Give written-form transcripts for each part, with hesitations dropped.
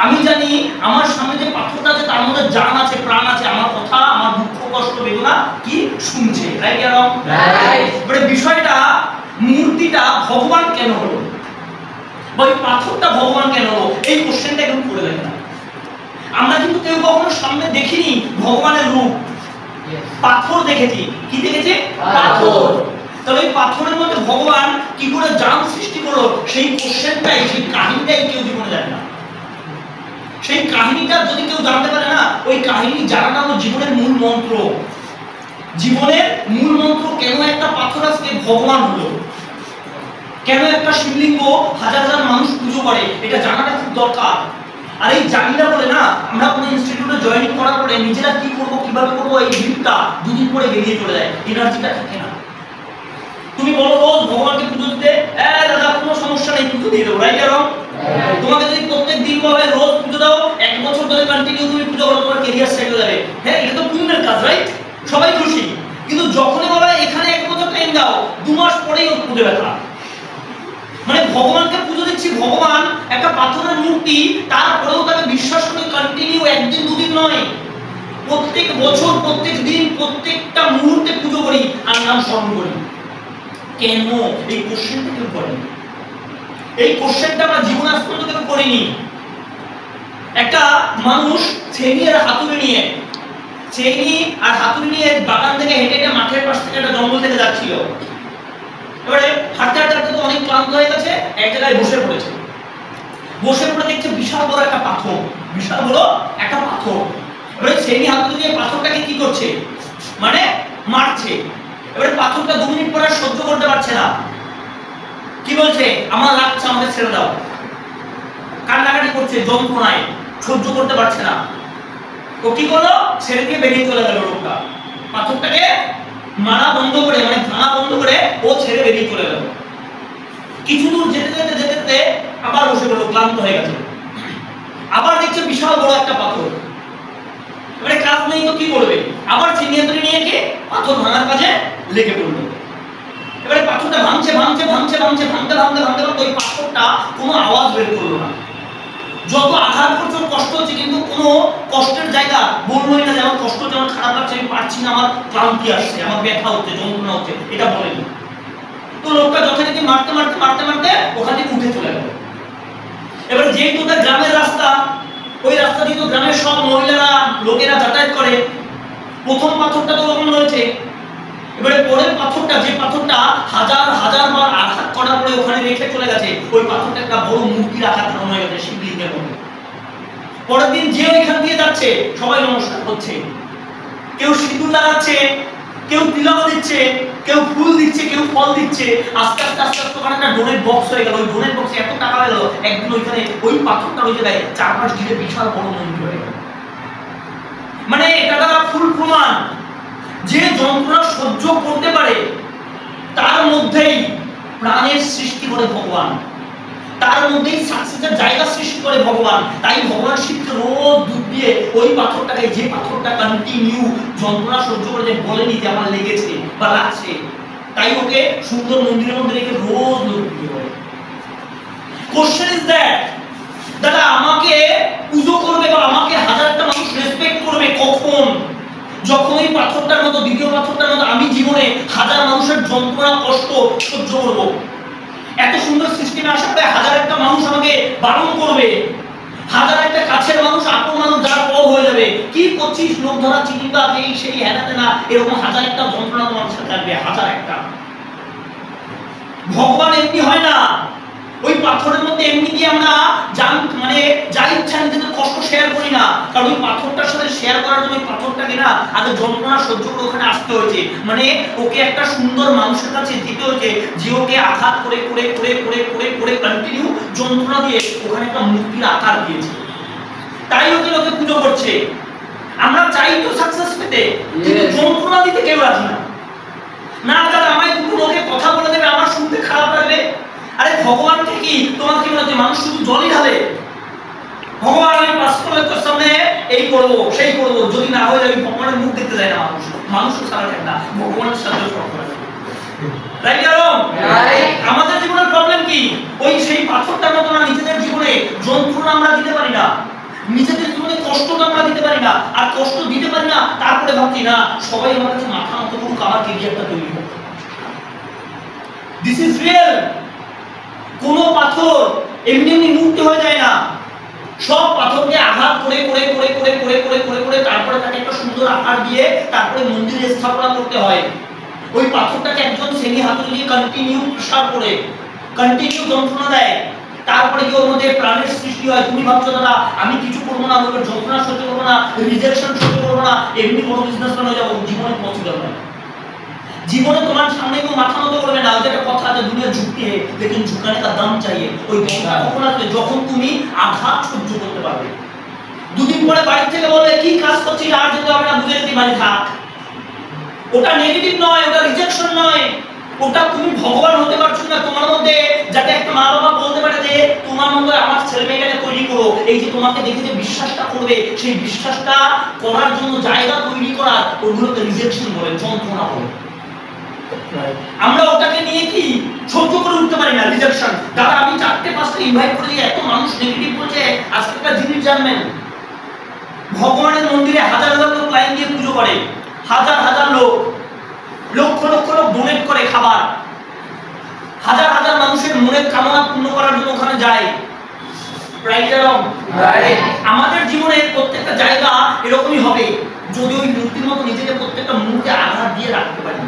আমি জানি আমার সামনে যে পাথরটা আছে তার মধ্যে জান আছে, প্রাণ আছে, আমার কথা, আমার দুঃখ কষ্ট বেদনা কি শুনছে। রাইট আর রং? রাইট। মানে বিষয়টা, মূর্তিটা ভগবান কেন হলো, বা ওই পাথরটা ভগবান কেন হলো, এই কোশ্চেনটা একটু করে দেখেন। আমরা কিন্তু কেউ কখনো সামনে দেখিনি ভগবানের রূপ, পাথর দেখেছি। কি দেখেছি? পাথর। তবে এই পাথরের মধ্যে ভগবান কি করে জান সৃষ্টি করলো, সেই কোশ্চেনটাই, সেই কাহিনীটাই কেউ জীবনে জানে না। সেই কাহিনীটা যদি কেউ জানতে পারে না, ওই কাহিনী জানাটা হলো জীবনের মূল মন্ত্র। জীবনের মূল মন্ত্র, কেন একটা পাথর আজকে ভগবান হলো, কেন একটা শিবলিঙ্গ হাজার হাজার মানুষ পুজো করে, এটা জানাটা খুব দরকার। আর এই জানিনা বলে না, আমরা কোনো ইনস্টিটিউটে জয়েনিং করার পরে নিজেরা কি করব, কিভাবে করব, এই ভিড়টা দুদিন পরে বেরিয়ে চলে যায়, এনার্জিটা থাকে না। তুমি বলো রোজ ভগবানকে পুজো দিতে, দাদা কোনো সমস্যা নেই, পুজো দিয়ে দেবো। রাইট? কারণ তোমাকে যদি প্রত্যেক দিন বলে রোজ পুজো দাও, এক বছর ধরে কন্টিনিউ তুমি পুজো করো, তোমার ক্যারিয়ার সেট হয়ে যাবে। হ্যাঁ, এটা তো পুণ্যের কাজ, রাইট? সবাই খুশি। কিন্তু যখনই বলে এখানে এক বছর টাইম দাও, 2 মাস পরেই ওর পুজো ব্যথা। মানে ভগবানকে পুজো দিচ্ছি, ভগবান একটা পাথরের মূর্তি, তারপরেও তাকে বিশ্বাস করে কন্টিনিউ একদিন দুদিন নয়, প্রত্যেক বছর, প্রত্যেক দিন, প্রত্যেকটা মুহূর্তে পুজো করি আর নাম স্মরণ করি। কেন? এই কোশ্চেনটা কেউ করেনি। এই কোশ্চেনটা আমরা জীবনে আজ পর্যন্ত কেউ করিনি। একটা মানুষ ছেনি আর হাতুড়ি নিয়ে, ছেনি আর হাতুড়ি নিয়ে বাগান থেকে হেঁটে হেঁটে মাঠের পাশ থেকে একটা জঙ্গল থেকে যাচ্ছিল। এবারে হাঁটতে হাঁটতে হাঁটতে তো অনেক ক্লান্ত হয়ে গেছে, এক জায়গায় বসে পড়েছে। বসে পড়ে দেখছে বিশাল বড় একটা পাথর, বিশাল বড় একটা পাথর। এবারে ছেনি হাতুড়ি দিয়ে পাথরটাকে কি করছে, মানে মারছে। এবারে পাথরটা 2 মিনিট পরে সহ্য করতে পারছে না, কি বলছে, আমার লাগছে, আমাকে ছেড়ে দাও। কান্নাকাটি করছে, যন্ত্রণায় সহ্য করতে পারছে না। ও কি করলো, ছেড়ে দিয়ে বেরিয়ে চলে গেল। লোকটা পাথরটাকে মারা বন্ধ করে, মানে ভাঙা বন্ধ করে ও ছেড়ে বেরিয়ে চলে গেল। কিছু দূর যেতে যেতে যেতে যেতে আবার বসে গেল, ক্লান্ত হয়ে গেছে। আবার দেখছে বিশাল বড় একটা পাথর। এবারে কাজ নেই তো কি করবে, আবার চিনিয়াতরি নিয়ে গিয়ে পাথর ভাঙার কাজে লেগে পড়লো। এবারে পাথরটা ভাঙছে ভাঙছে ভাঙছে ভাঙছে ভাঙতে ভাঙতে ভাঙতে ভাঙতে ওই পাথরটা কোনো আওয়াজ বের করলো না। যত আঘাত করছে কষ্ট হচ্ছে, কিন্তু কোনো কষ্টের জায়গা বললোই না যে আমার কষ্ট হচ্ছে, আমার খারাপ লাগছে, আমি পারছি না, আমার ক্লান্তি আসছে, আমার ব্যথা হচ্ছে, যন্ত্রণা হচ্ছে, এটা বলেনি। তো লোকটা যথারীতি মারতে মারতে মারতে মারতে ওখান থেকে উঠে চলে গেল। এবার যেহেতু ওটা গ্রামের রাস্তা, ওই রাস্তা দিয়ে তো গ্রামের সব মহিলারা, লোকেরা যাতায়াত করে। প্রথম পাথরটা তো ওরকম রয়েছে। এবারে পরের পাথরটা, যে পাথরটা হাজার হাজার বার আঘাত করার পরে ওখানে রেখে চলে গেছে, ওই পাথরটা একটা বড় মূর্তির আঘাত ধারণ হয়ে গেছে, শিবলিঙ্গের মধ্যে। পরের দিন যে ওইখান দিয়ে যাচ্ছে সবাই নমস্কার করছে, কেউ সিঁদুর লাগাচ্ছে, কেউ তিলক দিচ্ছে, কেউ ফুল দিচ্ছে, কেউ ফল দিচ্ছে। আস্তে আস্তে আস্তে আস্তে ওখানে একটা ডোনেট বক্স হয়ে গেল। ওই ডোনেট বক্সে এত টাকা হয়ে গেল, একদিন ওইখানে ওই পাথরটা ওই জায়গায় 4-5 ঘিরে বিশাল বড় মন্দির হয়ে গেল। মানে এটা দ্বারা ফুল প্রমাণ যে যন্ত্রণা সহ্য করতে পারে, তার মধ্যেই প্রাণের সৃষ্টি করে ভগবান, তার মধ্যেই সাকসেসের জায়গা সৃষ্টি করে ভগবান। তাই ভগবান শিবকে রোজ দুধ দিয়ে ওই পাথরটাকে, যে পাথরটা কন্টিনিউ যন্ত্রণা সহ্য করে, যে বলেনি যে আমার লেগেছে বা লাগছে, তাই ওকে সুন্দর মন্দিরের মধ্যে রেখে রোজ লোক পুজো করে। কোশ্চেন ইজ দ্যাট, দাদা আমাকে পুজো করবে বা আমাকে হাজারটা মানুষ রেসপেক্ট করবে কখন? যখন ওই পাথরটার মতো, দ্বিতীয় পাথরটার মতো আমি জীবনে হাজার মানুষের যন্ত্রণা কষ্ট সহ্য করব। এত সুন্দর সিস্টেমে আসার পরে হাজার একটা মানুষ আমাকে বারণ করবে, হাজার একটা কাছের মানুষ, আপন মানুষ যার পর হয়ে যাবে, কি করছিস, লোক ধরা, চিন্তা, এই সেই হেনাতে না, এরকম হাজার একটা যন্ত্রণা তোমার সাথে থাকবে, হাজার একটা। ভগবান এমনি হয় না, ওই পাথরের মধ্যে এমনি কি আমরা মানে যা ইচ্ছা নিজেদের কষ্ট শেয়ার করি না, কারণ ওই পাথরটার সাথে শেয়ার করার জন্য ওই পাথরটাকে না আগে যন্ত্রণা সহ্য করে ওখানে আসতে হয়েছে। মানে ওকে একটা সুন্দর মানুষের কাছে দিতে হয়েছে, যে ওকে আঘাত করে করে করে করে করে করে কন্টিনিউ যন্ত্রণা দিয়ে ওখানে একটা মূর্তির আকার দিয়েছে। তাই ওকে লোকে পুজো করছে। আমরা চাই তো সাকসেস পেতে, কিন্তু যন্ত্রণা দিতে কেউ রাজি না। না দাদা আমায় দুটো লোকে কথা বলে দেবে, আমার শুনতে খারাপ লাগবে। আরে ভগবানকে কি তোমার কি মনে হচ্ছে মানুষ শুধু জলই ঢালে? ভগবান আমি পাঁচশো সামনে এই করবো সেই করবো, যদি না হয়ে যাবে ভগবানের মুখ দেখতে যায় না মানুষ, মানুষও সারা থাকে না, ভগবানের সাথে সম্পর্ক রাখে। রাইট আরম? আমাদের জীবনের প্রবলেম কি? ওই সেই পাথরটার মতো না নিজেদের জীবনে যন্ত্রণা আমরা দিতে পারি না। নিজেদের জীবনে কষ্টটা আমরা দিতে পারি না, আর কষ্ট দিতে পারি না, তারপরে ভাবছি না সবাই আমার কাছে মাথা নত করুক, আমার কেরিয়ারটা তৈরি হোক। This is real. কোনো পাথর এমনি এমনি মুক্ত হয়ে যায় না। সব পাথরকে আঘাত করে করে করে করে করে করে করে করে তারপরে তাকে একটা সুন্দর আকার দিয়ে তারপরে মন্দিরে স্থাপনা করতে হয়। ওই পাথরটাকে একজন শ্রেণী হাতুড়ি দিয়ে কন্টিনিউ প্রেসার করে কন্টিনিউ যন্ত্রণা দেয়, তারপরে কি ওর মধ্যে প্রাণের সৃষ্টি হয়। তুমি ভাবছো দাদা আমি কিছু করবো না, ওর যন্ত্রণা সহ্য করবো না, রিজেকশন সহ্য করবো না, এমনি বড় বিজনেসম্যান হয়ে যাবো, জীবনে পসিবল নয়। জীবনে তোমার সামনে কেউ মাথা নত করবে না। ওই একটা কথা আছে, দুনিয়া ঝুঁকতে है लेकिन झुकाने का दम चाहिए। ওই দমটা কখন আসবে? যখন তুমি আঘাত সহ্য করতে পারবে। দুদিন পরে বাড়ি থেকে বলবে কি কাজ করছিস, আর যেতে হবে না, বুঝে যেতে বাড়ি থাক। ওটা নেগেটিভ নয়, ওটা রিজেকশন নয়, ওটা তুমি ভগবান হতে পারছো না তোমার মধ্যে। যাতে একটা মা বাবা বলতে পারে যে তোমার মধ্যে আমার ছেলে মেয়েটাকে তৈরি করো, এই যে তোমাকে দেখে যে বিশ্বাসটা করবে, সেই বিশ্বাসটা করার জন্য জায়গা তৈরি করা, ওগুলোকে রিজেকশন বলে, যন্ত্রণা বলে। আমরা ওটাকে নিয়ে কি সহ্য করে উঠতে পারি না, রিজেকশন। দাদা আমি 4-5টা ইনভাইট করে দিই, এত মানুষ নেগেটিভ বলছে। আজকে একটা জিনিস জানবেন, ভগবানের মন্দিরে হাজার হাজার লোক লাইন দিয়ে পুজো করে, হাজার হাজার লোক, লক্ষ লক্ষ লোক ডোনেট করে খাবার, হাজার হাজার মানুষের মনের কামনা পূর্ণ করার জন্য ওখানে যায়। রাইট আর রং? রাইট। আমাদের জীবনের প্রত্যেকটা জায়গা এরকমই হবে যদি ওই মূর্তির মতো নিজেকে প্রত্যেকটা মুহূর্তে আঘাত দিয়ে রাখতে পারি,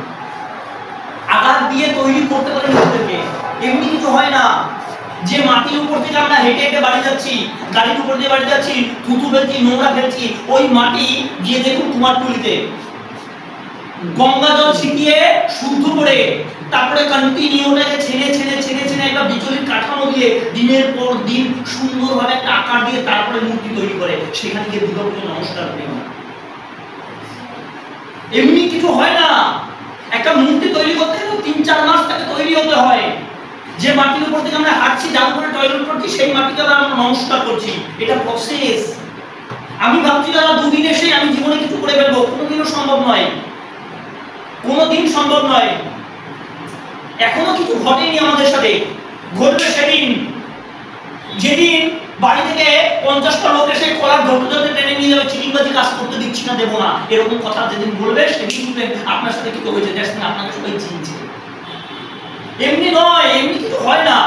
আঘাত দিয়ে তৈরি করতে পারি নিজেদেরকে। এমনি কিছু হয় না যে মাটির উপর থেকে আমরা হেঁটে হেঁটে বাড়ি যাচ্ছি, গাড়ির উপর দিয়ে বাড়ি যাচ্ছি, থুতু ফেলছি, নোংরা ফেলছি, ওই মাটি গিয়ে দেখুন কুমারটুলিতে গঙ্গা জল ছিটিয়ে শুদ্ধ করে তারপরে কন্টিনিউ ওটাকে ছেড়ে ছেড়ে ছেড়ে ছেড়ে একটা বিচলিত কাঠামো দিয়ে দিনের পর দিন সুন্দরভাবে একটা আকার দিয়ে তারপরে মূর্তি তৈরি করে, সেখানে গিয়ে দুর্গাপুজো নমস্কার করি। এমনি কিছু হয় না। একটা মূর্তি তৈরি করতে গেলে 3-4 মাস তাকে তৈরি হতে হয়। যে মাটির উপর থেকে আমরা হাঁটছি, যার উপরে টয়লেট করছি, সেই মাটিকে আমরা নমস্কার করছি, এটা প্রসেস। আমি ভাবছি দাদা 2 দিন এসে আমি জীবনে কিছু করে ফেলবো, কোনোদিনও সম্ভব নয়, কোনোদিন সম্ভব নয়। এখনো কিছু ঘটেনি আমাদের সাথে, ঘটবে সেদিন যেদিন বাড়ি থেকে 50টা লোক এসে কলার ধরতে ধরতে টেনে নিয়ে যাবে, চিটিংবাজি কাজ করতে দিচ্ছি না, দেবো না, এরকম কথা যেদিন বলবে সেদিন আপনার সাথে কিছু হয়েছে, দেখছেন আপনাকে সবাই চিনছে। এমনি নয়, এমনি কিছু হয় না।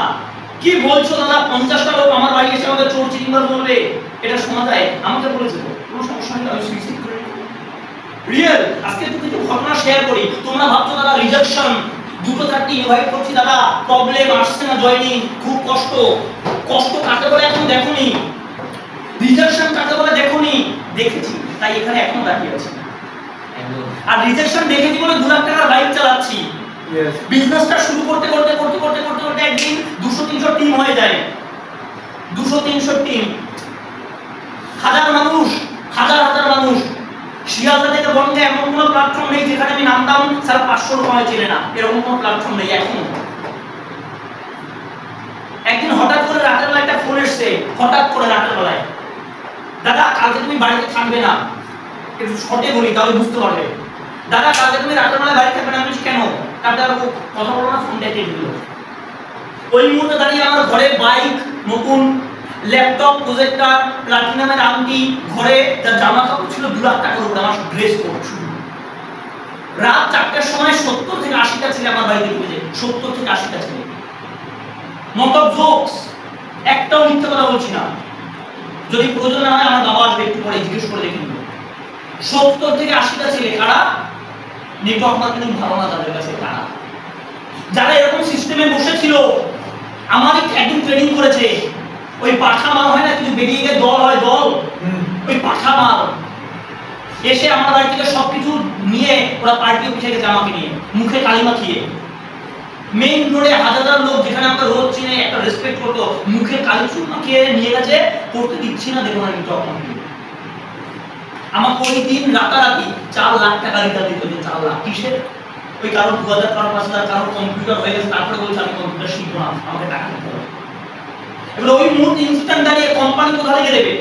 কি বলছো দাদা? 50টা লোক আমার বাড়ি এসে আমাকে চোর চিটিংবাজ বলবে, এটা শোনা যায়? আমাকে বলেছে তো, কোনো সমস্যা নেই, আমি সুইসাইড করে নিই। রিয়েল। আজকে একটু কিছু ঘটনা শেয়ার করি। তোমরা ভাবছো দাদা রিজেকশন, 2-4টি ইনভাইট করছি দাদা, প্রবলেম আসছে না, জয়েনিং, খুব কষ্ট। কষ্ট কাকে বলে এখন দেখোনি, রিজেকশন কাকে বলে দেখোনি, দেখেছি, তাই এখানে এখনো দাঁড়িয়ে আছি। আর রিজেকশন দেখেছি বলে 2 লাখ টাকার বাইক চালাচ্ছি। বিজনেসটা শুরু করতে করতে করতে করতে করতে করতে একদিন 200-300 টিম হয়ে যায়, 200-300 টিম, হাজার মানুষ, হাজার হাজার মানুষ। শিয়ালদা থেকে বন্ধে এমন কোনো প্ল্যাটফর্ম নেই যেখানে আমি নামতাম স্যার 500 টাকা চেনে না, এরকম কোনো প্ল্যাটফর্ম নেই এখন। একদিন হঠাৎ করে রাতের বেলা একটা ফোন এসছে, হঠাৎ করে রাতের বেলায়, দাদা কালকে তুমি বাড়িতে থাকবে না, একটু শর্টে বলি তাহলে বুঝতে পারবে। দাদা কালকে তুমি রাতের বেলায় বাড়ি থাকবে না। আমি কেন? তারপরে আর কথা বলো না, ফোনটা কেটে দিল। ওই মুহূর্তে দাঁড়িয়ে আমার ঘরে বাইক, নতুন ল্যাপটপ, প্রজেক্টর, প্লাটিনামের আংটি, ঘরে যার জামা কাপড় ছিল 2 লাখ টাকার উপরে আমার ড্রেস করছি। রাত 4টার সময় 70 থেকে 80টা ছেলে আমার বাড়িতে ঢুকেছে, 70 থেকে 80টা ছেলে। নট অফ জোকস, একটাও মিথ্যা কথা বলছি না। যদি প্রয়োজন না হয় আমার বাবা আসবে, একটু পরে জিজ্ঞেস করে দেখুন। 70 থেকে 80টা ছেলে। কারা? নেটওয়ার্ক মার্কেটিং ধারণা তাদের কাছে কারা, যারা এরকম সিস্টেমে বসেছিল। আমাদের একদিন ট্রেনিং করেছে, ওই পাঠা মাল হয় না কিছু বেরিয়ে গিয়ে দল হয়, দল, ওই পাঠা মাল এসে আমার বাড়ি থেকে সবকিছু নিয়ে ওরা পার্টি অফিসে গেছে আমাকে নিয়ে, মুখে কালি মাখিয়ে। মেইন রোডে হাজার লোক, যেখানে আমরা রোড চিনে একটা রেসপেক্ট করতো, মুখে কালি চুল মাখিয়ে নিয়ে গেছে, করতে দিচ্ছি না, দেখো না তখন আমাকে ওই দিন রাতারাতি 4 লাখ টাকা রিটার্ন দিতে হবে। 4 লাখ কিসের? ওই কারোর 2000 কারোর 5000 কারোর কম্পিউটার হয়ে গেছে, তারপরে বলছে আমি কম্পিউটার শিখবো না, আমাকে টাকা দিতে হবে। এবার ওই মুহূর্তে ইনস্ট্যান্ট দাঁড়িয়ে কোম্পানি কোথা থেকে দেবে?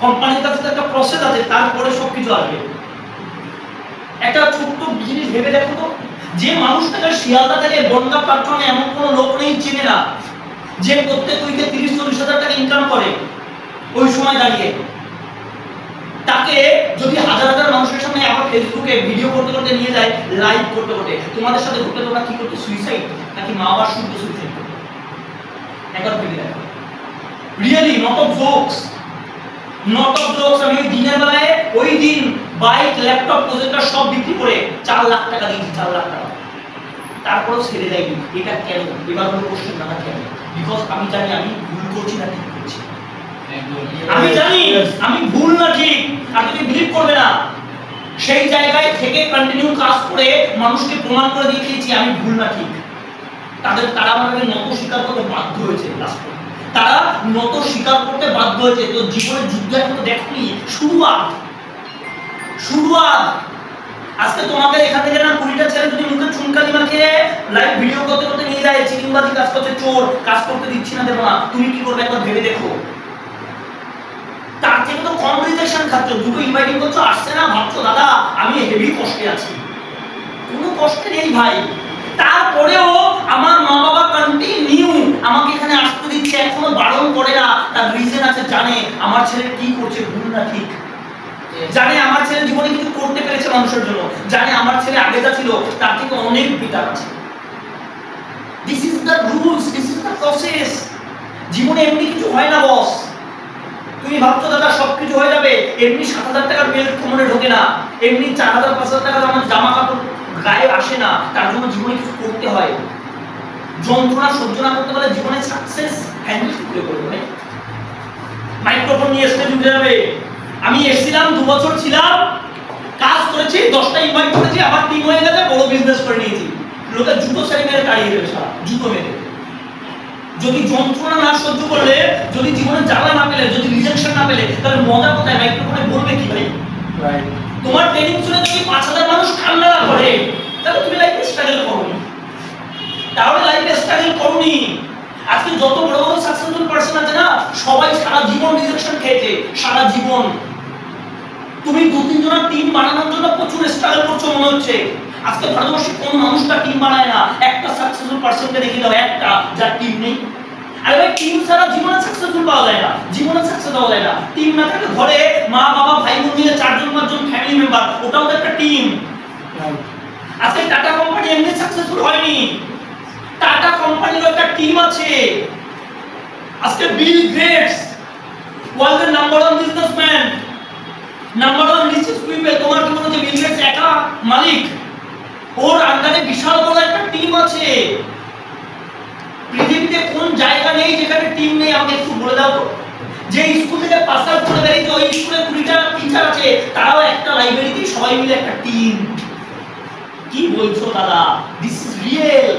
কোম্পানির কাছে তো একটা প্রসেস আছে, তারপরে সবকিছু আসবে। একটা ছোট্ট জিনিস ভেবে দেখো তো, যে মানুষটাকে শিয়ালদা থেকে বনগা প্ল্যাটফর্মে এমন কোনো লোক নেই চেনে না, যে প্রত্যেক উইকে 30-40 হাজার টাকা ইনকাম করে, ওই সময় দাঁড়িয়ে তাকে যদি হাজার হাজার মানুষের সামনে আবার ফেসবুকে ভিডিও করতে করতে নিয়ে যায়, লাইভ করতে করতে, তোমাদের সাথে ঘটলে তোমরা কি করতে? সুইসাইড নাকি মা বাবার শুদ্ধ সুইসাইড করতে? একবার ভেবে দেখো। Really not of jokes, not of jokes. আমি দিনের বেলায় ওই দিন বাইক, ল্যাপটপ, প্রজেক্টর সব বিক্রি করে 4 লাখ টাকা দিয়েছি, 4 লাখ টাকা। তারপরেও ছেড়ে দেয়নি। এটা কেন? এবার হলো কোশ্চেন, না কেন? বিকজ আমি জানি আমি ভুল করছি না ঠিক করছি। আমি জানি আমি ভুল না ঠিক, আর তুমি বিলিভ করবে না, সেই জায়গায় থেকে কন্টিনিউ কাজ করে মানুষকে প্রমাণ করে দেখিয়েছি আমি ভুল না ঠিক। তারা আমাকে নত স্বীকার করতে বাধ্য হয়েছে। তারা নত স্বীকার করতে বাধ্য হয়েছে। তো জীবনের যুদ্ধ এখন দেখনি, শুরুয়াত। আজকে তোমাকে এখান থেকে না 20টা ছেলে যদি মুখে চুনকালি মাখিয়ে লাইভ ভিডিও করতে করতে নিয়ে যায়, চিটিংবাজি কাজ করছে, চোর, কাজ করতে দিচ্ছি না, দেবো না, তুমি কি করবে একবার ভেবে দেখো। তার থেকে তো কম রিজেকশন খাচ্ছ, দুটো ইনভাইটিং করছো, আসছে না, ভাবছো দাদা আমি হেভি কষ্টে আছি। কোনো কষ্টে নেই ভাই, তারপরেও আমার মা বাবা কন্টিনিউ আমাকে এখানে আসতে দিচ্ছে, এখনো বারণ করে না। তার রিজন আছে, জানে আমার ছেলে কি করছে, ভুল না ঠিক, জানে আমার ছেলে জীবনে কিছু করতে পেরেছে মানুষের জন্য, জানে আমার ছেলে আগে যা ছিল তার থেকে অনেক বেটার আছে। This is the rules, this is the process. জীবনে এমনি কিছু হয় না বস। তুমি ভাবছো দাদা সবকিছু হয়ে যাবে, এমনি 7,000 টাকার বেল্ট কোমরে ঢোকে না, এমনি 4,000 5,000 টাকার আমার জামা কাপড় গায়ে আসে না, তার জন্য জীবনে কিছু করতে হয়। যন্ত্রণা সহ্য না করতে পারলে জীবনে সাকসেস হ্যান্ডেল করতে পারবে ভাই। মাইক্রোফোন নিয়ে স্টেজে উঠে যাবে। আমি এসেছিলাম 2 বছর ছিলাম, কাজ করেছি, 10টা ইনভাইট করেছি, আবার টিম হয়ে গেছে, বড় বিজনেস করে নিয়েছি। লোকের জুতো সারি মেরে তাড়িয়ে দেবে, সারা জুতো মেরে। যদি যন্ত্রণা না সহ্য করলে, যদি জীবনে জ্বালা না পেলে, যদি রিজেকশন না পেলে, তাহলে মজা কোথায়? মাইক্রোফোনে বলবে কি ভাই? তোমার ট্রেনিং শুনে যদি 5,000 মানুষ ঠান্ডা না করে, তাহলে তুমি লাইফে স্ট্রাগল করোনি। আজকে যত বড় বড় সাকসেসফুল পারসন আছে না, সবাই সারা জীবন রিজেকশন খেয়েছে, সারা জীবন। তুমি 2-3 জনের টিম বানানোর জন্য প্রচুর স্ট্রাগল করছো মনে হচ্ছে। আজকে ভারতবর্ষে কোন মানুষটা টিম বানায় না? একটা সাকসেসফুল পারসনকে দেখিয়ে দাও, একটা যার টিম নেই। আরে ভাই টিম ছাড়া জীবনে সাকসেসফুল পাওয়া যায় না, জীবনে সাকসেস পাওয়া যায় না। টিম না থাকলে ঘরে মা বাবা ভাই বোন মিলে 4জন 5জন ফ্যামিলি মেম্বার, ওটাও তো একটা টিম। আজকে টাটা কোম্পানি এমনি সাকসেসফুল হয়নি, টাটা কোম্পানির একটা টিম আছে। আজকে বিল গেটস ওয়ার্ল্ডের number 1 businessman, number 1 richest people. তোমার কি মনে হচ্ছে বিল গেটস একা মালিক? ওর আন্ডারে বিশাল বড় একটা টিম আছে। পৃথিবীতে কোন জায়গা নেই যেখানে টিম নেই? আমাকে একটু বলে দাও তো। যে স্কুল থেকে পাস আউট করে বেরিয়েছে, ওই স্কুলে 20টা টিচার আছে, তারাও একটা লাইব্রেরিতে সবাই মিলে একটা টিম। কি বলছো দাদা? This is real.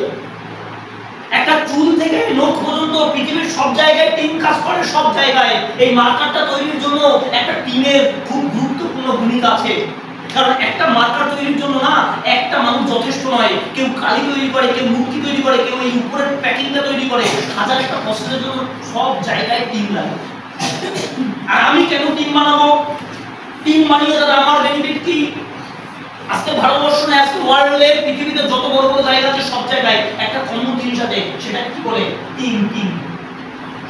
একটা চুল থেকে নখ পর্যন্ত পৃথিবীর সব জায়গায় টিম কাজ করে, সব জায়গায়। এই মার্কারটা তৈরির জন্য একটা টিমের খুব গুরুত্বপূর্ণ ভূমিকা আছে। কারণ একটা মার্কার তৈরির জন্য না একটা মানুষ যথেষ্ট নয়। কেউ কালি তৈরি করে, কেউ মূর্তি তৈরি করে, কেউ এই উপরের প্যাকিংটা তৈরি করে। হাজার একটা প্রসেসের জন্য সব জায়গায় টিম লাগে। আর আমি কেন টিম বানাবো? টিম বানিয়ে দাদা আমার বেনিফিট কি? আজকে ভারতবর্ষ না, আজকে ওয়ার্ল্ডে পৃথিবীতে যত বড় বড় জায়গা আছে সব জায়গায় একটা কমন জিনিস আছে, সেটা কি বলে? টিম। টিম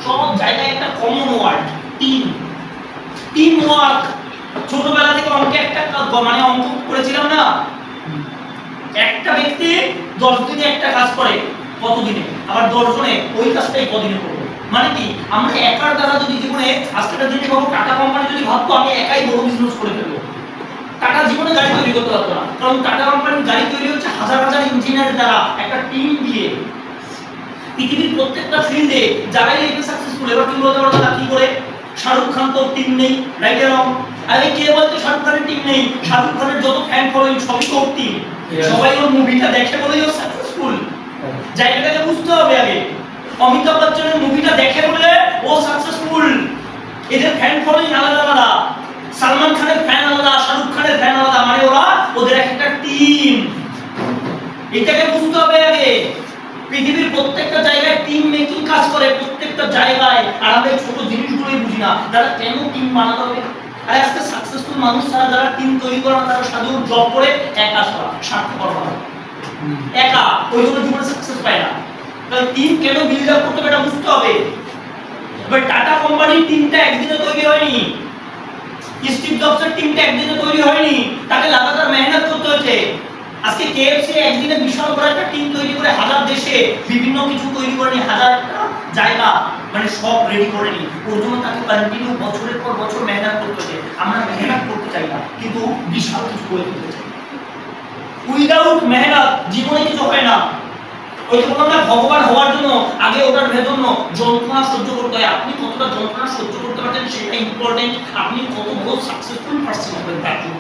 সব জায়গায় একটা common word, team. Team work. ছোটবেলা থেকে অঙ্কে একটা মানে অঙ্ক করেছিলাম না, একটা ব্যক্তি 10 দিনে একটা কাজ করে কতদিনে, আবার 10 জনে ওই কাজটাই কদিনে করবে। মানে কি আমরা একার দ্বারা যদি জীবনে আজকের দিনে ভাবো, টাটা কোম্পানি যদি ভাবতো আমি একাই বড় বিজনেস করে ফেলবো, টাটা জীবনে গাড়ি তৈরি করতে পারতো না। কারণ টাটা কোম্পানির গাড়ি তৈরি হচ্ছে হাজার হাজার ইঞ্জিনিয়ার দ্বারা, একটা টিম দিয়ে। পৃথিবীর প্রত্যেকটা ফিল্ডে যারাই লাইফে সাকসেসফুল, এবার তুমি বলতে পারো না কি করে? শাহরুখ খান তো টিম নেই, রাইট এর রং। আরে কে বলতে শাহরুখ খানের টিম নেই? শাহরুখ খানের যত ফ্যান ফলোইং সবই তো টিম। সবাই ওর মুভিটা দেখে বলেই ও সাকসেসফুল। জায়গাটাকে বুঝতে হবে আগে। অমিতাভ বচ্চনের মুভিটা দেখে বলে ও সাকসেসফুল। এদের ফ্যান ফলোইং আলাদা আলাদা। সালমান খানের ফ্যান আলাদা, শাহরুখ খানের ফ্যান আলাদা, মানে ওরা ওদের একটা টিম। এটাকে বুঝতে হবে আগে। পৃথিবীর প্রত্যেকটা জায়গায় টিম মেকিং কাজ করে, প্রত্যেকটা জায়গায়। আর আমরা ছোট জিনিসগুলোই বুঝি না, তারা কেন টিম বানাতে হবে। আর আজকে সাকসেসফুল মানুষ তারা যারা টিম তৈরি করে, তারা সাধু জব করে একা স্বার্থপর হয়, একা, ওই জন্য জীবনে সাকসেস পায় না। তাহলে টিম কেন বিল্ড আপ করতে হবে এটা বুঝতে হবে। বাট টাটা কোম্পানির টিমটা একদিনে তৈরি হয়নি, স্টিভ জবসের টিমটা একদিনে তৈরি হয়নি, তাকে লাগাতার মেহনত করতে হয়েছে। আজকে কেএফসি একদিনে বিশাল বড় একটা টিম তৈরি করে হাজার দেশে বিভিন্ন কিছু তৈরি করেনি, হাজার জায়গা মানে সব রেডি করেনি, ওর জন্য তাকে কন্টিনিউ বছরের পর বছর মেহনত করতে হয়েছে। আমরা মেহনত করতে চাই না, কিন্তু বিশাল কিছু করে দিতে চাই। উইদাউট মেহনত জীবনে কিছু হয় না। ওই যে বললাম না, ভগবান হওয়ার জন্য আগে ওটার জন্য যন্ত্রণা সহ্য করতে হয়। আপনি কতটা যন্ত্রণা সহ্য করতে পারছেন সেটা ইম্পর্টেন্ট। আপনি কত বড় সাকসেসফুল পারসন হবেন তার জন্য,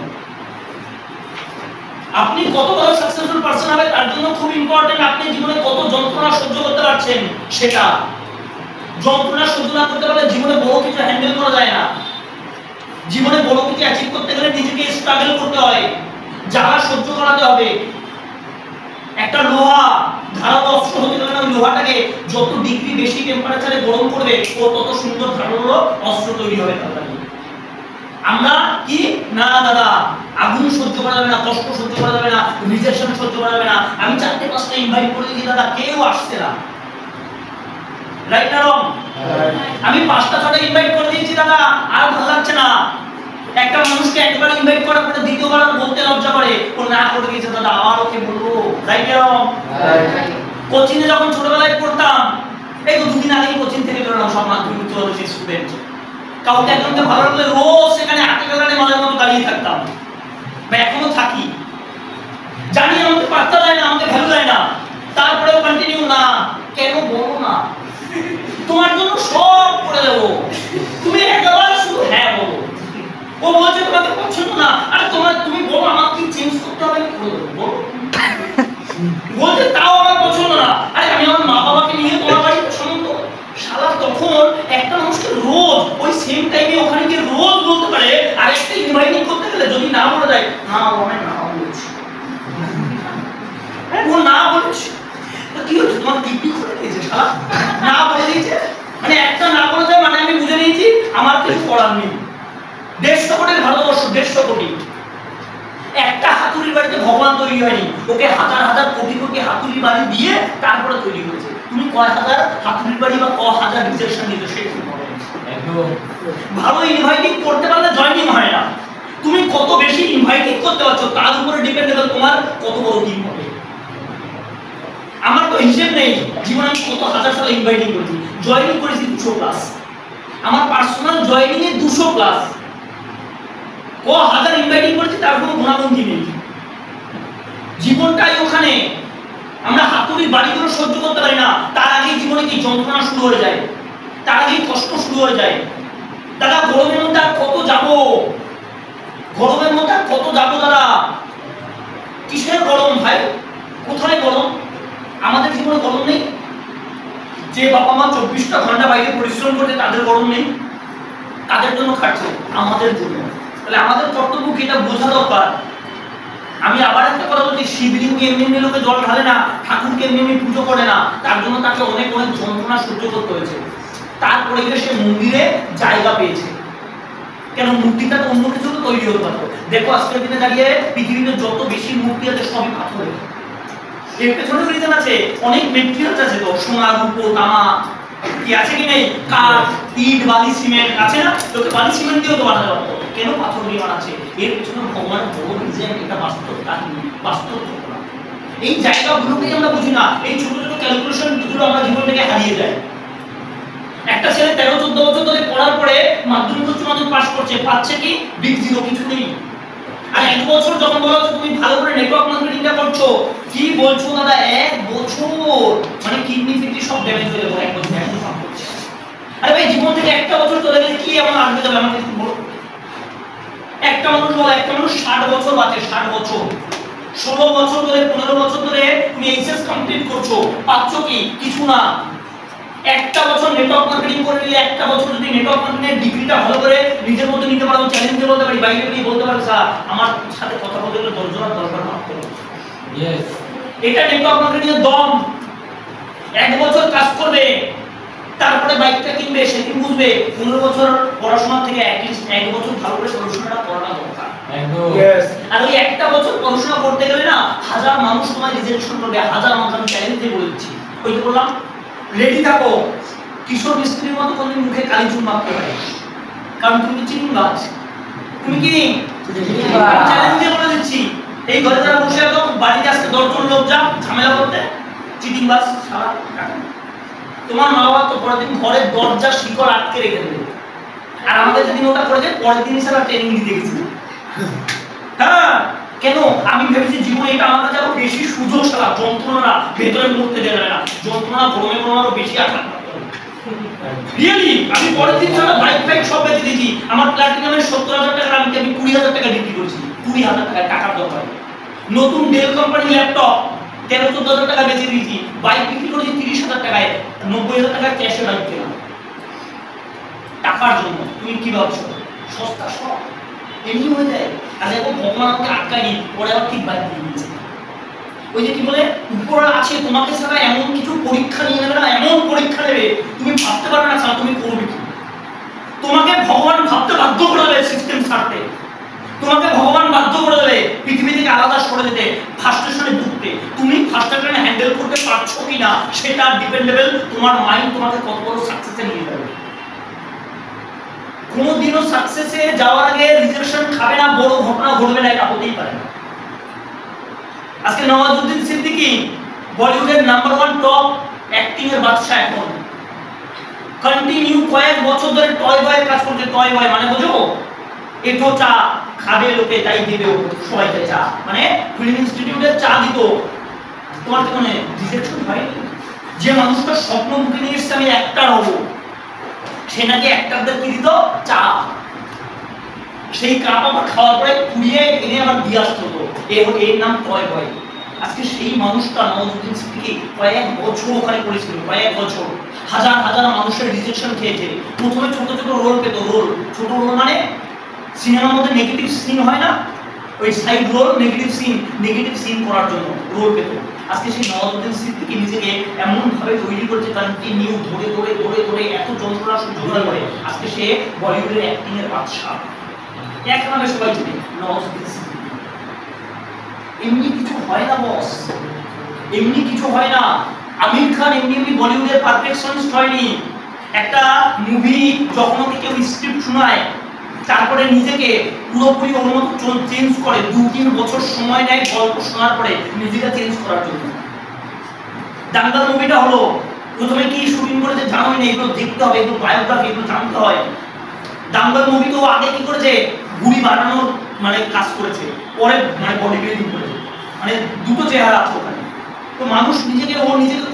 আপনি কত বড় সাকসেসফুল পারসন হবে তার জন্য খুব ইম্পর্টেন্ট। আপনি জীবনে কত যন্ত্রণা সহ্য করতে পারছেন সেটা। যন্ত্রণা সহ্য না করতে পারলে জীবনে বড় কিছু হ্যান্ডেল করা যায় না। জীবনে বড় কিছু অ্যাচিভ করতে গেলে নিজেকে স্ট্রাগল করতে হয়, জ্বালা সহ্য করাতে হবে। একটা লোহা ধারালো অস্ত্র হতে গেলে ওই লোহাটাকে যত ডিগ্রি বেশি টেম্পারেচারে গরম করবে ও তত সুন্দর ধারালো অস্ত্র তৈরি হবে। আমরা কি না দাদা, আগুন সহ্য করা যাবে না, কষ্ট সহ্য করা যাবে না, রিজেকশন সহ্য করা যাবে না। আমি 4-5টা ইনভাইট করে দিই দাদা, কেউ আসছে না, রাইট না রং? আমি 5টা-6টা ইনভাইট করে দিয়েছি দাদা, আর ভালো লাগছে না। একটা মানুষকে একবার ইনভাইট করার পরে দ্বিতীয়বার বলতে লজ্জা করে, ও না করে দিয়েছে দাদা, আবার ওকে বলবো, রাইট না রং? কোচিং এ যখন ছোটবেলায় পড়তাম, এই তো 2 দিন আগেই কোচিং থেকে বেরোলাম, সব মাধ্যমিক উচ্চ মাধ্যমিক স্টুডেন্ট, কাউকে একজনকে ভালো লাগলে রোজ সেখানে হাঁটে গেলানে মাঝে মতো দাঁড়িয়ে থাকতাম, বা এখনো থাকি। জানি আমাকে পাত্তা দেয় না, আমাকে ভ্যালু দেয় না, তারপরেও কন্টিনিউ না। কেন বলো না, তোমার জন্য সব করে দেবো, তুমি একবার শুধু হ্যাঁ বলো। ও বলছে তোমাকে পছন্দ না, আরে তুমি বলো আমাকে কি চেঞ্জ করতে হবে, আমি করে দেবো, বলো। বলছে তাও আমার পছন্দ না, আরে আমি আমার মা বাবাকে নিয়ে তোমার বাড়িতে সম্বন্ধ। শালা তখন একটা মানুষকে রোজ ওই সেম টাইমে ওখানে গিয়ে রোজ বলতে পারে, আর একটা ইনভাইটিং করতে গেলে যদি না বলে দেয়, না আমি না বলছি, ও না বলছি, কি হচ্ছে তোমার কিডনি খুলে দিয়েছে, শালা না বলে দিয়েছে, মানে একটা না বলে দেয় মানে আমি বুঝে নিয়েছি আমার কিছু করার নেই। 150 কোটির ভারতবর্ষ, 150 কোটি, একটা হাতুড়ির বাড়িতে ভগবান তৈরি হয়নি, ওকে হাজার হাজার কোটি কোটি হাতুড়ির বাড়ি দিয়ে তারপরে তৈরি হয়েছে। তুমি কয় হাজার হাতুড়ির বাড়ি বা কয় হাজার রিজেকশন দিতে সেটা একদম ভালো ইনভাইটিং করতে পারলে জয়েনিং হয় না। তুমি কত বেশি ইনভাইটিং করতে পারছো তার উপরে ডিপেন্ডেবল তোমার কত বড় টিম হবে। আমার তো হিসেব নেই জীবনে আমি কত হাজার সালে ইনভাইটিং করেছি, জয়েনিং করেছি 200 প্লাস, আমার পার্সোনাল জয়েনিং এ 200 প্লাস, ও হাজার ইনভাইটিং করেছি, তার কোনো গুণাগুণি নেই। জীবনটাই ওখানে, আমরা হাতুড়ির বাড়িগুলো সহ্য করতে পারি না, তার আগেই জীবনে কি যন্ত্রণা শুরু হয়ে যায়, তার আগেই কষ্ট শুরু হয়ে যায়। দাদা গরমের মধ্যে আর কত যাবো, গরমের মধ্যে আর কত যাবো দাদা, কিসের গরম ভাই, কোথায় গরম? আমাদের জীবনে গরম নেই? যে বাবা মা 24টা ঘন্টা বাইরে পরিশ্রম করতে তাদের গরম নেই? তাদের জন্য খাটছে, আমাদের জন্য। তাহলে আমাদের কর্তব্য কি এটা বোঝা দরকার। আমি আবার একটা কথা বলছি, শিবলিঙ্গে এমনি লোকে জল ঢালে না, ঠাকুরকে এমনি পুজো করে না, তার জন্য তাকে অনেক অনেক যন্ত্রণা সহ্য করতে হয়েছে, তারপরে গিয়ে সে মন্দিরে জায়গা পেয়েছে। কেন? মূর্তিটা তো অন্য কিছু তো তৈরি হতে পারতো। দেখো আজকের দিনে দাঁড়িয়ে পৃথিবীতে যত বেশি মূর্তি আছে সবই পাথরের। এর পেছনে রিজন আছে, অনেক মেটেরিয়ালস আছে তো, সোনা রূপো তামা কি আছে কি নেই, কাঠ ইট বালি সিমেন্ট আছে না, তোকে বালি সিমেন্ট দিয়েও তো বানাতে পারতো, কেন পাথর দিয়ে বানাচ্ছে? এর পেছনে ভগবানের বড় রিজন, এটা বাস্তব কাহিনী, বাস্তব ঘটনা। এই জায়গাগুলোকেই আমরা বুঝি না, এই ছোট ছোট ক্যালকুলেশন গুলো আমরা জীবন থেকে হারিয়ে যাই। একটা ছেলে 13-14 বছর ধরে পড়ার পরে মাধ্যমিক উচ্চ মাধ্যমিক পাস করছে, পাচ্ছে কি বিগ জিরো, কিছু নেই। আর 1 বছর যখন বলা হচ্ছে তুমি ভালো করে নেটওয়ার্ক মার্কেটিংটা করছো, কি বলছো দাদা 1 বছর, মানে কিডনি ফিডনি সব ড্যামেজ হয়ে যাবে 1 বছর এখন কাম করছে। আরে ভাই জীবন থেকে একটা বছর চলে গেলে কি এমন আসবে যাবে আমাকে একটু বলো। একটা মানুষ বলে, একটা মানুষ 60 বছর বাঁচে, 60 বছর, 16 বছর ধরে 15 বছর ধরে তুমি এইচএস কমপ্লিট করছো, পাচ্ছ কি কিছু না। একটা বছর নেটওয়ার্ক মার্কেটিং করে নিলে, একটা বছর যদি নেটওয়ার্ক মার্কেটিং এর ডিগ্রিটা ভালো করে নিজের মধ্যে নিতে পারো, চ্যালেঞ্জে বলতে পারি, বাইরে গিয়ে বলতে পারো স্যার আমার সাথে কথা বলতে গেলে 10 জনের দরকার মাফ করো। यस, এটা নেটওয়ার্ক মার্কেটিং এর দম। 1 বছর কাজ করবে, তারপরে বাইকটা কিনবে, সেদিন বুঝবে 15 বছর পড়াশোনা থেকে অ্যাটলিস্ট 1 বছর ভালো করে পড়াশোনাটা করাটা দরকার। একদম यस। আর ওই একটা বছর পড়াশোনা করতে গেলে না হাজার মানুষ তোমায় রিজেকশন করবে, হাজার মানুষ, আমি চ্যালেঞ্জ দিয়ে বলে দিচ্ছি। ওই তো বললাম রেডি থাকো, কিশোর মিস্ত্রির মতো কোনদিন মুখে কালি চুন মাখতে পারে, কারণ তুমি চিটিং বাজ। তুমি কি চ্যালেঞ্জে বলে দিচ্ছি, এই ঘরে যারা বসে আছো বাড়িতে আজকে 10 জন লোক যা ঝামেলা করতে, চিটিং বাজ সারা টাকা। তোমার মা বাবা তো পরের দিন ঘরের দরজা শিকল আটকে রেখে দেবে, আর আমাদের যেদিন ওটা করে যায় পরের দিনই সারা ট্রেনিং দিতে গেছিল। হ্যাঁ কেন? আমি ভেবেছি জীবনে এটা আমার কাছে আরো বেশি সুযোগ, সারা যন্ত্রণা ভেতরে মরতে দেবে না, যন্ত্রণা গরমে গরমে আরো বেশি আঘাত। রিয়েলি আমি পরের দিন সারা বাইক ফাইক সব বেঁচে দিয়েছি। আমার প্লাটিনামের 70,000 টাকা আমি 20,000 টাকা বিক্রি করছি, 20,000 টাকা টাকার দরকার। নতুন ডেল কোম্পানি ল্যাপটপ 13-14,000 টাকা বেচে দিয়েছি, বাইক বিক্রি করেছি 30,000 টাকায়, 90,000 টাকা ক্যাশে বাইক কেনা টাকার জন্য। তুমি কি ভাবছো সস্তা? সব এমনি হয়ে যায়। আর দেখো ভগবান আমাকে আটকায়নি, পরে আবার ঠিক বাইক দিয়ে দিয়েছে। ওই যে কি বলে উপর আছে তোমাকে ছাড়া এমন কিছু পরীক্ষা নিয়ে নেবে না, এমন পরীক্ষা নেবে তুমি ভাবতে পারবে না ছাড়া তুমি করবে কি। তোমাকে ভগবান ভাবতে বাধ্য করে দেবে সিস্টেম ছাড়তে, তোমাকে ভগবান বাধ্য করে দেবে পৃথিবী থেকে আলাদা সরে যেতে, ফার্স্টেশনে ঢুকতে। তুমি ফার্স্টেশনে হ্যান্ডেল করতে পারছো কিনা সেটা ডিপেন্ডেবল তোমার মাইন্ড তোমাকে কত বড় সাকসেসে নিয়ে যাবে। কোনোদিনও সাকসেসে যাওয়ার আগে রিজেকশন খাবে না, বড় ঘটনা ঘটবে না, এটা হতেই পারে না। আজকে নওয়াজুদ্দিন সিদ্দিকী বলিউডের নাম্বার 1 টপ অ্যাক্টিং এর বাদশা, এখন কন্টিনিউ কয়েক বছর ধরে টয় বয়ের কাজ করছে। টয় বয় মানে বুঝো, এটো চা খাবে লোকে তাই দিবে সবাইকে চা, মানে ফিল্ম ইনস্টিটিউটের চা দিত। তোমার কি মনে রিজেকশন হয়নি? যে মানুষটা স্বপ্ন মুখে নিয়ে এসছে আমি অ্যাক্টর হব, সে নাকি অ্যাক্টরদের কি দিত? চা। সেই কাপ আবার খাওয়ার পরে পুড়িয়ে এনে আবার দিয়ে আসতো, এর নাম টয় বয়। আজকে সেই মানুষটা নওয়াজুদ্দিন সিদ্দিকী কয়েক বছর ওখানে করেছিল, কয়েক বছর হাজার হাজার মানুষের রিজেকশন খেয়েছে। প্রথমে ছোট ছোট রোল পেত, রোল ছোট রোল মানে সিনেমার মধ্যে নেগেটিভ সিন হয় না, ওই সাইড রোল নেগেটিভ সিন করার জন্য রোল পেত। আজকে সেই নওয়াজুদ্দিন সিদ্দিকী নিজেকে এমন ভাবে তৈরি করছে কন্টিনিউ ধরে ধরে ধরে ধরে এত যন্ত্রণা সহ্য করার পরে আজকে সে বলিউডের অ্যাক্টিং এর বাদশা, এক নামে সবাই চিনে নওয়াজুদ্দিন সিদ্দিকী। এমনি কিছু হয় না বস, এমনি কিছু হয় না। আমির খান এমনি বলিউডের পারফেকশনিস্ট হয়নি। একটা মুভি যখন ওকে কেউ স্ক্রিপ্ট শোনায় তারপরে নিজেকে পুরোপুরি ওর মতো চেঞ্জ করে, 2-3 বছর সময় নেয় গল্প শোনার পরে নিজেকে চেঞ্জ করার জন্য। দাঙ্গাল মুভিটা হলো প্রথমে কি শুটিং করেছে জানোই না, এগুলো দেখতে হবে, এগুলো বায়োগ্রাফি, এগুলো জানতে হয়। দাঙ্গাল মুভি তো আগে কি করেছে বুড়ি বানানোর মানে কাজ করেছে, পরে মানে বডি বিল্ডিং করেছে, মানে দুটো চেহারা আছে ওখানে। তো মানুষ নিজেকে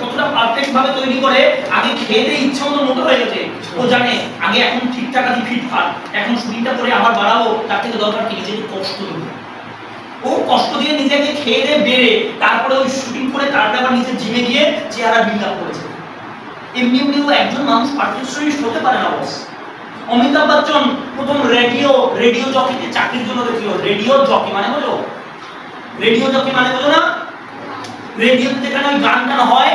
কতটা পারফেক্ট ভাবে তৈরি করে, আগে খেতে ইচ্ছা মতো মোটা হয়ে গেছে, ও জানে আগে এখন ঠিকঠাক আছে ফিটফাট, এখন শুটিংটা করে আবার বাড়াবো, তার থেকে দরকার কি নিজেকে কষ্ট দেবো। ও কষ্ট দিয়ে নিজেকে খেয়ে বেড়ে তারপরে ওই শুটিং করে তারপরে আবার নিজের জিমে গিয়ে চেহারা বিল্ড আপ করেছে। এমনিও একজন মানুষ পারফেকশনিস্ট হতে পারে না বস। অমিতাভ বচ্চন প্রথম রেডিও জকিতে চাকরির জন্য গেছিল। রেডিও জকি মানে বলো, রেডিও জকি মানে বলো না, রেডিওতে যেখানে ওই গান টান হয়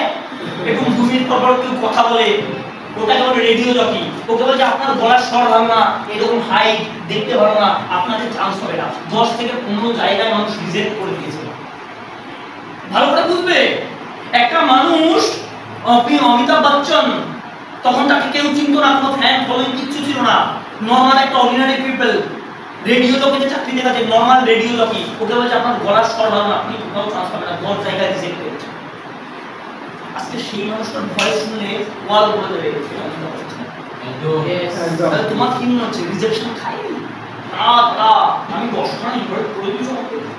এবং 2 মিনিট পর পর কেউ কথা বলে, ওটাকে বলে রেডিও জকি। ওকে বলছে আপনার গলার স্বর ভালো না, এরকম হাইট দেখতে ভালো না, আপনাকে চান্স হবে না। 10 থেকে 15 জায়গায় মানুষ রিজেক্ট করে দিয়েছে। ভালো করে বুঝবে, একটা মানুষ অমিতাভ বচ্চন তখন তাকে কেউ চিনতো না, কোনো ফ্যান ফলোইং কিচ্ছু ছিল না, নরমাল একটা অর্ডিনারি পিপল। রেডিও জকিতে চাকরি দেখাচ্ছে, নরমাল রেডিও জকি। ওকে বলছে আপনার গলার স্বর ভালো না, আপনি কোথাও চান্স পাবেন না, 10 জায়গায় রিজেক্ট করেছে। আজকে সেই মানুষটার ভয়েস শুনলে ওয়াল বলে দেবে তোমার কি মনে হচ্ছে রিজেকশন খাইনি না? আমি 10টা ইনভাইট করে দিয়েছি,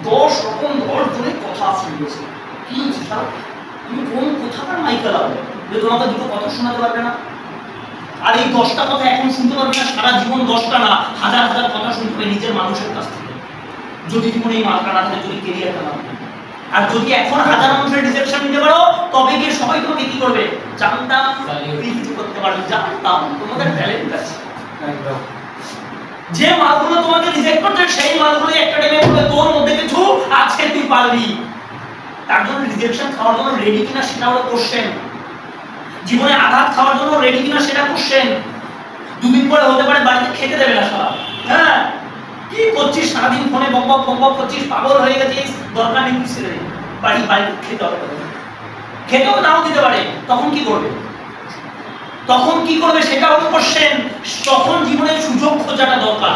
10 রকম 10 জনের কথা শুনিয়েছে। কি হচ্ছে স্যার, তুমি কোন কোথাকার মাইকা লাগবে যে তোমাকে দুটো কথা শোনাতে পারবে না? আর এই 10টা কথা এখন শুনতে পারবে না, সারা জীবন 10টা না হাজার হাজার কথা শুনতে হবে নিজের মানুষের কাছ থেকে, যদি জীবনে এই মার্কা না থাকে, যদি কেরিয়ারটা না থাকে। আর যদি এখন হাজার মানুষের রিজেকশন নিতে পারো তবে গিয়ে সবাই তোমাকে কি করবে? জানতাম তুই কিছু করতে পারবি, জানতাম তোমাদের ট্যালেন্ট আছে। যে মালগুলো তোমাকে রিজেক্ট করছে সেই মালগুলো একটা টাইমে বলে তোর মধ্যে কিছু আছে, তুই পারবি। তার জন্য রিজেকশন খাওয়ার জন্য রেডি কিনা সেটা হলো কোশ্চেন। জীবনে আঘাত খাওয়ার জন্য রেডি কিনা সেটা কোশ্চেন। 2 দিন পরে হতে পারে বাড়িতে খেতে দেবে না সব। হ্যাঁ কি করছিস সারাদিন ফোনে বক করছিস, পাগল হয়ে গেছিস, দরকার নেই কিছু ছেড়ে বাড়ি খেতে হবে, খেতেও নাও দিতে পারে, তখন কি করবে? তখন কি করবে সেটা হলো কোশ্চেন। তখন জীবনে সুযোগ খোঁজাটা দরকার।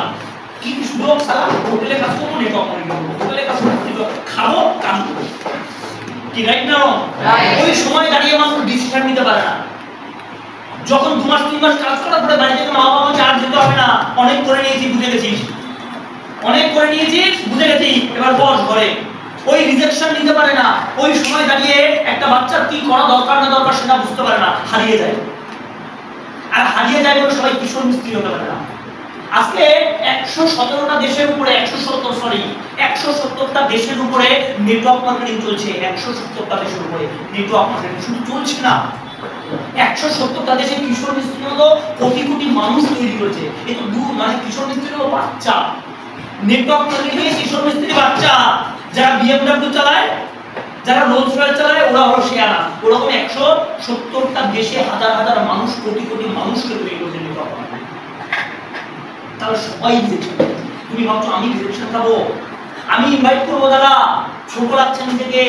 কি সুযোগ? সারা হোটেলে কাজ করবো, নেটওয়ার্ক মার্কেটিং করবো, হোটেলে কাজ করবো, খাবো, কাজ করবো, কি রাইট না? ওই সময় দাঁড়িয়ে মানুষ ডিসিশন নিতে পারে না। যখন 2 মাস 3 মাস কাজ করার পরে বাড়ি থেকে মা বাবা চার্জ দিতে হবে না, অনেক করে নিয়েছি, বুঝে গেছিস, অনেক করে নিয়েছিস, বুঝে গেছিস, এবার বস ঘরে। ওই রিজেকশন নিতে পারে না। ওই সময় দাঁড়িয়ে একটা বাচ্চার কি করা দরকার না দরকার সেটা বুঝতে পারে না, হারিয়ে যায়। আর হারিয়ে যায় বলে সবাই কিশোর মিস্ত্রি হতে পারে না। আজকে 117টা দেশের উপরে 170টা দেশের উপরে নেটওয়ার্ক মার্কেটিং চলছে। 170টা দেশের উপরে নেটওয়ার্ক মার্কেটিং শুধু চলছে না, 170টা দেশে কিশোর মিস্ত্রির মতো কোটি কোটি মানুষ তৈরি করেছে। এই তো মানে কিশোর মিস্ত্রির মতো বাচ্চা, নেটওয়ার্ক মার্কেটিং এ কিশোর মিস্ত্রি বাচ্চা, যারা BMW চালায়, যারা রোলস রয়েস চালায়, ওরা হলো শেয়ারা। ওরকম 170টা দেশে হাজার হাজার মানুষ, কোটি কোটি মানুষকে তৈরি করেছে নেটওয়ার্ক মার্কেটিং। তাহলে সবাই রিজেকশন। তুমি ভাবছো আমি রিজেকশন খাবো? আমি ইনভাইট করবো যারা ছোট লাগছে নিজেকে,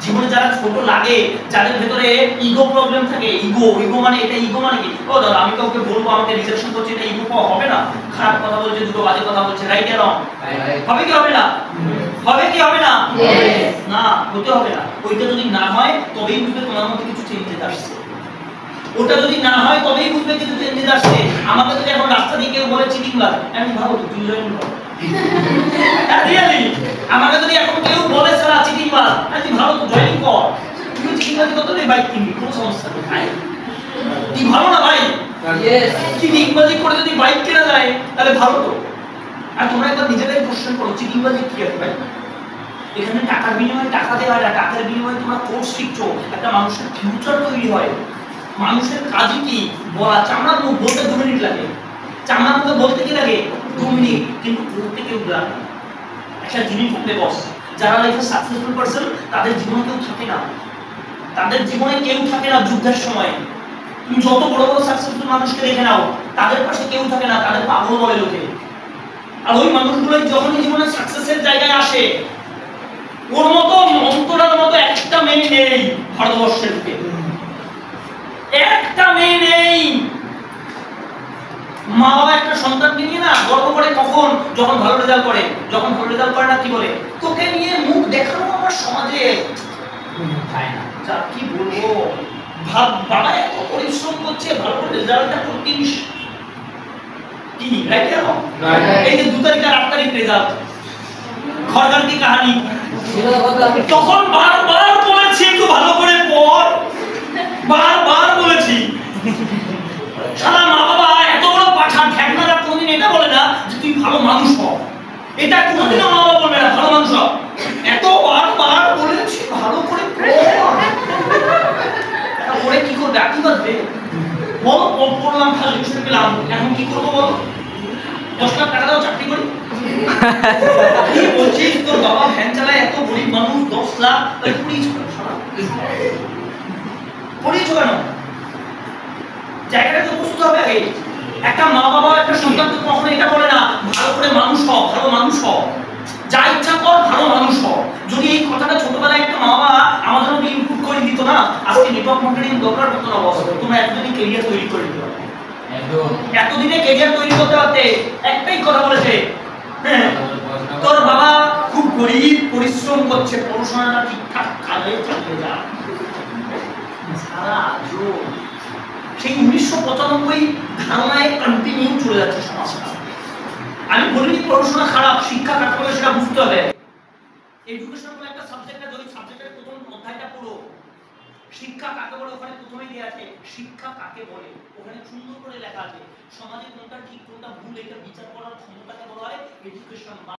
জীবনে যারা ছোট লাগে, যাদের ভেতরে ইগো প্রবলেম থাকে। ইগো মানে এটা, ইগো মানে কি? ও দাদা আমি কাউকে বলবো আমাকে রিজেকশন করছে, এটা ইগো পাওয়া হবে না? খারাপ কথা বলছে, দুটো বাজে কথা বলছে, রাইট এর রং হবে কি হবে না? হবে কি হবে না? না, হতে হবে না। ওইটা যদি না হয় তবেই বুঝবে তোমার মধ্যে কিছু চেঞ্জেস আসছে। ওটা যদি না হয় তবেই বুঝবে কিছু চেঞ্জেস আসছে। আমাকে যদি এখন রাস্তা দিয়ে কেউ বলে চিটিংবাজ, আমি ভাবো তো তুই জয়েন কর। রিয়েলি আমাকে যদি এখন কেউ বলে সারা চিটিংবাজ, আমি ভাবো তো জয়েন কর। তুই চিটিংবাজি করতে নেই, বাইক কিনবি, কোনো সমস্যা নেই ভাই। কি ভালো না ভাই? ইয়েস। চিটিংবাজি করে যদি বাইক কেনা যায় তাহলে ভালো তো। আর তোমরা একবার নিজেরাই কোশ্চেন করো, চিটিংবাজি কি আছে ভাই? এখানে টাকার বিনিময়ে টাকা দেওয়া হয় না, টাকার বিনিময়ে তোমরা কোর্স শিখছো, একটা মানুষের ফিউচার তৈরি হয়। মানুষের কাজই কি? বলা। চামড়ার মুখ বলতে 2 মিনিট লাগে, চামড়ার মুখে বলতে কি লাগে? 2 মিনিট, কিন্তু করতে কেউ লাগে। একটা জিনিস বলতে বস, যারা লাইফে সাকসেসফুল পারসন তাদের জীবনে কেউ থাকে না, তাদের জীবনে কেউ থাকে না যুদ্ধের সময়। তুমি যত বড় বড় সাকসেসফুল মানুষকে দেখে নাও, তাদের পাশে কেউ থাকে না, তাদের পাগল বলে লোকে। আর ওই মানুষগুলো যখনই জীবনে সাকসেসের জায়গায় আসে, ওর মতো অন্তরার মতো একটা মেয়ে নেই ভারতবর্ষের বুকে, একটা মেয়ে নেই। মা বাবা একটা সন্তানকে নিয়ে না গর্ব করে কখন? যখন ভালো রেজাল্ট করে। যখন ভালো রেজাল্ট করে না কি বলে? তোকে নিয়ে মুখ দেখানো আমার সমাজে হয় না। যা কি বলবো, ভাব বাবা এত পরিশ্রম করছে ভালো করে রেজাল্টটা করতিস কি? রাইট না? এই যে 2 তারিখ আর 8 তারিখ রেজাল্ট, ঘরগান কি কাহিনী। তখন বারবার বলেছি একটু ভালো করে পড়, বারবার বলেছি। সারা মা বাবা এত বড় পাঠান ঠ্যাংনারা কোনদিন এটা বলে না যে তুই ভালো মানুষ হ। এটা কোনদিনও মা বাবা বলবে না ভালো মানুষ হ। এত বারবার বলেছি ভালো করে পড়। এটা পড়ে কি করবে? আকি বাজবে বলো। পড়লাম, ফার্স্ট পেলাম, এখন কি করবো বলো? 10 লাখ টাকা দাও, চাকরি করি। কি বলছিস? তোর বাবা ভ্যান চালায়, এত গরিব মানুষ, 10 লাখ পড়িয়েছো কেন? জায়গাটা তো বুঝতে হবে আগে। একটা মা বাবা একটা সন্তানকে কখনো এটা বলে না ভালো করে মানুষ হও, ভালো মানুষ হও, যা ইচ্ছা কর, ভালো মানুষ হও। যদি এই কথাটা ছোটবেলায় একটা মা বাবা আমাদের মধ্যে ইনপুট করে দিত না, আজকে নেটওয়ার্ক মার্কেটিং দরকার হতো না। বস তোমরা এতদিনই ক্যারিয়ার তৈরি করে দিতে পারতে, এতদিনে ক্যারিয়ার তৈরি করতে পারতে। একটাই কথা বলেছে, তোর বাবা খুব গরিব, পরিশ্রম করছে, পড়াশোনাটা ঠিকঠাক কাজে চালিয়ে যা। সারা সেই 1995 ধারণায় কন্টিনিউ চলে যাচ্ছে সমাজটা। আমি বলিনি পড়াশোনা খারাপ, শিক্ষা কাকে বলে সেটা বুঝতে হবে। এডুকেশন বলে একটা সাবজেক্ট আছে, ওই সাবজেক্টের প্রথম অধ্যায়টা পড়ো। শিক্ষা কাকে বলে ওখানে প্রথমেই দেয়া আছে, শিক্ষা কাকে বলে ওখানে সুন্দর করে লেখা আছে। সমাজে কোনটা ঠিক কোনটা ভুল এটা বিচার করার ক্ষমতাকে বলা হয় এডুকেশন।